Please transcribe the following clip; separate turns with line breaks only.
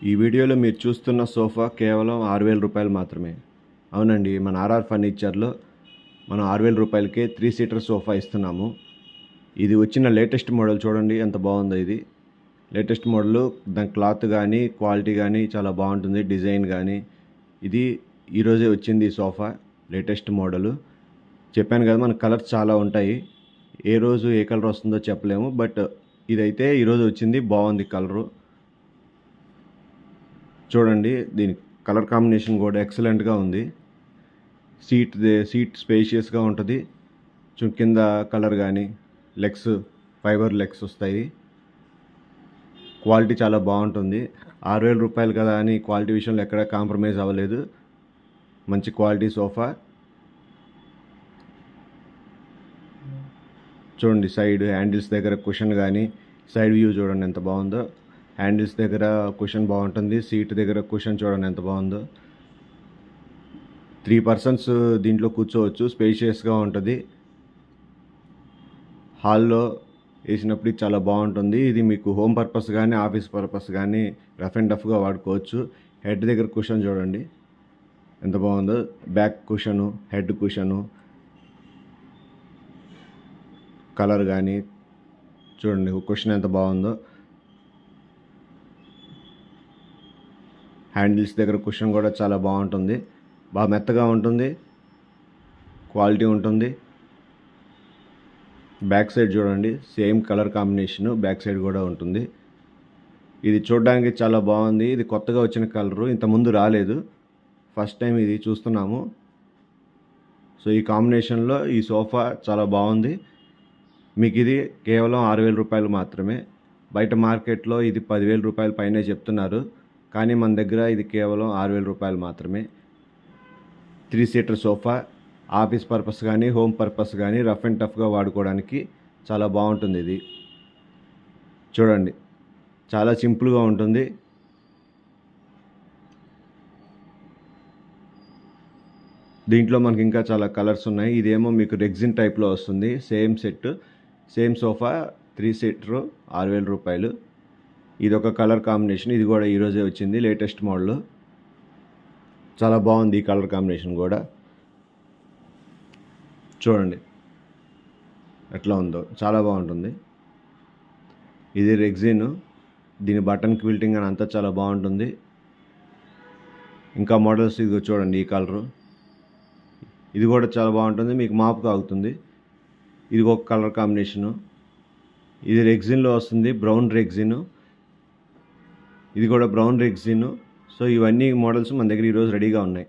ఈ వీడియోలో మీరు చూస్తున్న సోఫా కేవలం 6,000 రూపాయలు మాత్రమే. అవునండి, మన ఆర్ఆర్ ఫర్నిచర్లో మనం 6,000 రూపాయలకే 3 సీటర్ సోఫా ఇస్తున్నాము. ఇది వచ్చిన లేటెస్ట్ మోడల్ చూడండి ఎంత బాగుందో. ఇది లేటెస్ట్ మోడల్, దాని క్లాత్ కానీ క్వాలిటీ కానీ చాలా బాగుంటుంది, డిజైన్ కానీ. ఇది ఈరోజే వచ్చింది ఈ సోఫా, లేటెస్ట్ మోడలు. చెప్పాను కదా, మన కలర్స్ చాలా ఉంటాయి, ఏ రోజు ఏ కలర్ వస్తుందో చెప్పలేము. బట్ ఇదైతే ఈరోజు వచ్చింది, బాగుంది కలరు. చూడండి, దీని కలర్ కాంబినేషన్ కూడా ఎక్సలెంట్గా ఉంది. సీట్ స్పేషియస్గా ఉంటుంది. కింద కలర్ కానీ లెగ్స్ ఫైబర్ లెగ్స్ వస్తాయి. క్వాలిటీ చాలా బాగుంటుంది. 6,000 రూపాయలు కదా అని క్వాలిటీ విషయంలో ఎక్కడ కాంప్రమైజ్ అవ్వలేదు. మంచి క్వాలిటీ సోఫా. చూడండి, సైడ్ హ్యాండిల్స్ దగ్గర కుషన్ కానీ, సైడ్ వ్యూ చూడండి ఎంత బాగుందో. హ్యాండిల్స్ దగ్గర కుషన్ బాగుంటుంది, సీట్ దగ్గర కుషన్ చూడండి ఎంత బాగుందో. 3 పర్సన్స్ దీంట్లో కూర్చోవచ్చు, స్పేషియస్గా ఉంటుంది. హాల్లో వేసినప్పుడు చాలా బాగుంటుంది. ఇది మీకు హోమ్ పర్పస్ కానీ ఆఫీస్ పర్పస్ కానీ రఫ్ అండ్ టఫ్గా వాడుకోవచ్చు. హెడ్ దగ్గర కుషన్ చూడండి ఎంత బాగుందో. Back cushion, head cushion, colour కానీ చూడండి, కుషన్ ఎంత బాగుందో. హ్యాండిల్స్ దగ్గర కుషన్ కూడా చాలా బాగుంటుంది, బాగా మెత్తగా ఉంటుంది, క్వాలిటీ ఉంటుంది. బ్యాక్ సైడ్ చూడండి, same colour combination back side కూడా ఉంటుంది. ఇది చూడడానికి చాలా బాగుంది. ఇది కొత్తగా వచ్చిన కలరు, ఇంతకుముందు రాలేదు, ఫస్ట్ టైం ఇది చూస్తున్నాము. సో ఈ కాంబినేషన్లో ఈ సోఫా చాలా బాగుంది. మీకు ఇది కేవలం 6,000 రూపాయలు మాత్రమే. బయట మార్కెట్లో ఇది 10,000 రూపాయల పైనే చెప్తున్నారు, కానీ మన దగ్గర ఇది కేవలం 6,000 రూపాయలు మాత్రమే. 3 సీటర్ సోఫా, ఆఫీస్ పర్పస్ కానీ హోమ్ పర్పస్ కానీ రఫ్ అండ్ టఫ్గా వాడుకోవడానికి చాలా బాగుంటుంది. ఇది చూడండి, చాలా సింపుల్గా ఉంటుంది. దీంట్లో మనకి ఇంకా చాలా కలర్స్ ఉన్నాయి. ఇదేమో మీకు రెగ్జిన్ టైప్లో వస్తుంది. Same set, same sofa 3 seater 6,000 రూపాయలు. ఇది ఒక కలర్ కాంబినేషన్, ఇది కూడా ఈరోజే వచ్చింది, లేటెస్ట్ మోడల్. చాలా బాగుంది ఈ కలర్ కాంబినేషన్ కూడా. చూడండి ఎట్లా ఉందో, చాలా బాగుంటుంది. ఇది రెగ్జిన్, దీని బటన్ క్విల్టింగ్ అని అంతా చాలా బాగుంటుంది. ఇంకా మోడల్స్ ఇది చూడండి, ఈ కలరు, ఇది కూడా చాలా బాగుంటుంది, మీకు మాపుగా అవుతుంది. ఇది ఒక కలర్ కాంబినేషను, ఇది రెగ్జిన్లో వస్తుంది, బ్రౌన్ రెగ్జిన్. ఇది కూడా బ్రౌన్ రెగ్జిన్. సో ఇవన్నీ మోడల్స్ మన దగ్గర ఈరోజు రెడీగా ఉన్నాయి.